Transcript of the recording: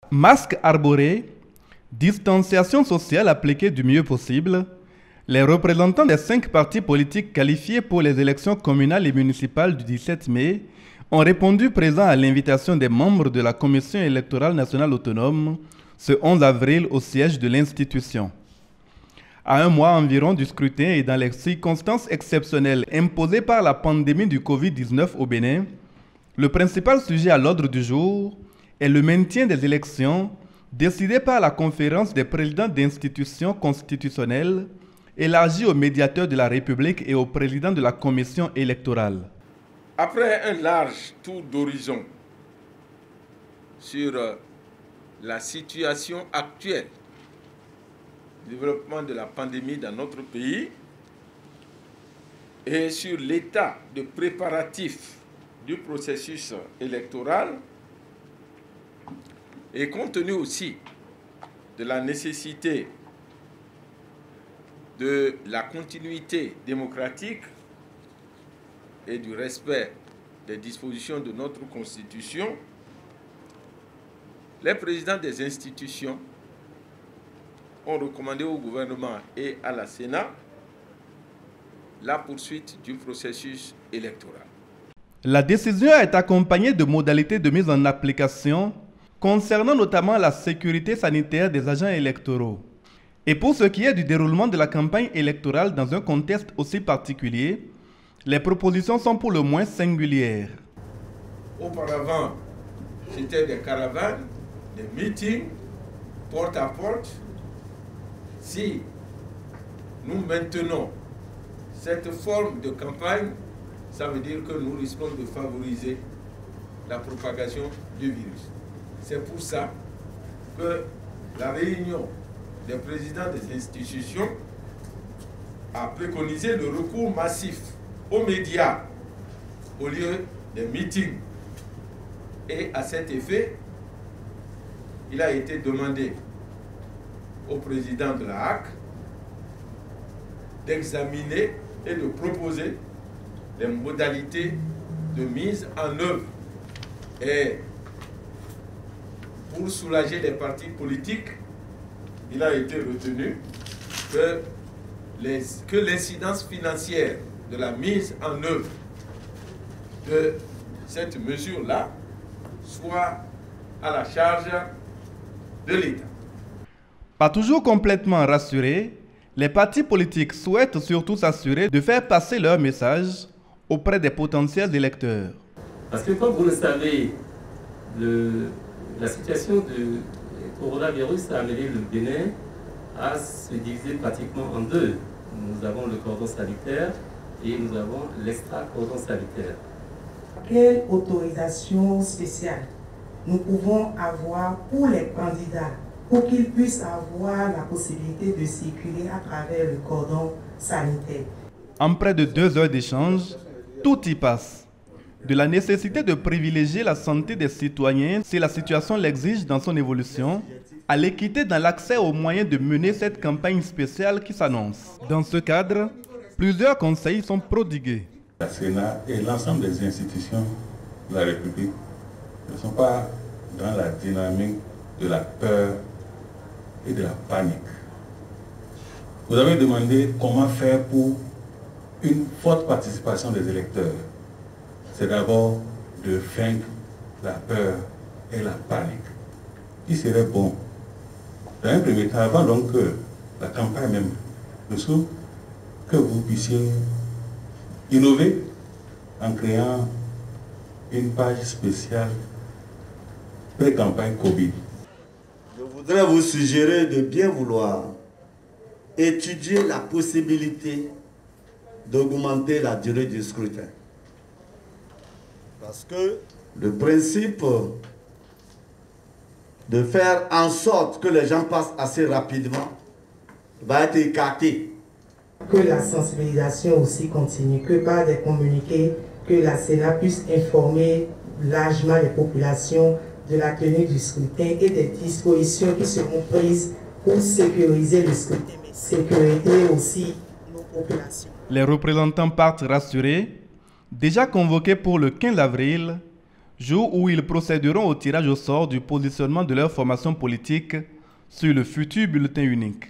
Masques arborés, distanciation sociale appliquée du mieux possible, les représentants des 5 partis politiques qualifiés pour les élections communales et municipales du 17 mai ont répondu présents à l'invitation des membres de la Commission électorale nationale autonome ce 11 avril au siège de l'institution. À un mois environ du scrutin et dans les circonstances exceptionnelles imposées par la pandémie du Covid-19 au Bénin, le principal sujet à l'ordre du jour est le maintien des élections décidées par la conférence des présidents d'institutions constitutionnelles élargie aux médiateurs de la République et au président de la Commission électorale. Après un large tour d'horizon sur la situation actuelle du développement de la pandémie dans notre pays et sur l'état de préparatif du processus électoral, et compte tenu aussi de la nécessité de la continuité démocratique et du respect des dispositions de notre Constitution, les présidents des institutions ont recommandé au gouvernement et à la Sénat la poursuite du processus électoral. La décision est accompagnée de modalités de mise en application concernant notamment la sécurité sanitaire des agents électoraux. Et pour ce qui est du déroulement de la campagne électorale dans un contexte aussi particulier, les propositions sont pour le moins singulières. Auparavant, c'était des caravanes, des meetings, porte à porte. Si nous maintenons cette forme de campagne, ça veut dire que nous risquons de favoriser la propagation du virus. C'est pour ça que la réunion des présidents des institutions a préconisé le recours massif aux médias au lieu des meetings. Et à cet effet, il a été demandé au président de la HAC d'examiner et de proposer les modalités de mise en œuvre. Et pour soulager les partis politiques, il a été retenu que l'incidence financière de la mise en œuvre de cette mesure-là soit à la charge de l'État. Pas toujours complètement rassurés, les partis politiques souhaitent surtout s'assurer de faire passer leur message auprès des potentiels électeurs. Parce que comme vous le savez, la situation du coronavirus a amené le Bénin à se diviser pratiquement en deux. Nous avons le cordon sanitaire et nous avons l'extra-cordon sanitaire. Quelle autorisation spéciale nous pouvons avoir pour les candidats pour qu'ils puissent avoir la possibilité de circuler à travers le cordon sanitaire? En près de 2 heures d'échange, tout y passe. De la nécessité de privilégier la santé des citoyens si la situation l'exige dans son évolution, à l'équité dans l'accès aux moyens de mener cette campagne spéciale qui s'annonce. Dans ce cadre, plusieurs conseils sont prodigués. La Sénat et l'ensemble des institutions de la République ne sont pas dans la dynamique de la peur et de la panique. Vous avez demandé comment faire pour une forte participation des électeurs. C'est d'abord de vaincre la peur et la panique. Il serait bon, dans un premier temps, avant donc que la campagne même ne s'ouvre, que vous puissiez innover en créant une page spéciale pré-campagne Covid. Je voudrais vous suggérer de bien vouloir étudier la possibilité d'augmenter la durée du scrutin. Parce que le principe de faire en sorte que les gens passent assez rapidement va être écarté. Que la sensibilisation aussi continue, que par des communiqués, que la Sénat puisse informer largement les populations de la tenue du scrutin et des dispositions qui seront prises pour sécuriser le scrutin, mais sécuriser aussi nos populations. Les représentants partent rassurés. Déjà convoqués pour le 15 avril, jour où ils procéderont au tirage au sort du positionnement de leur formation politique sur le futur bulletin unique.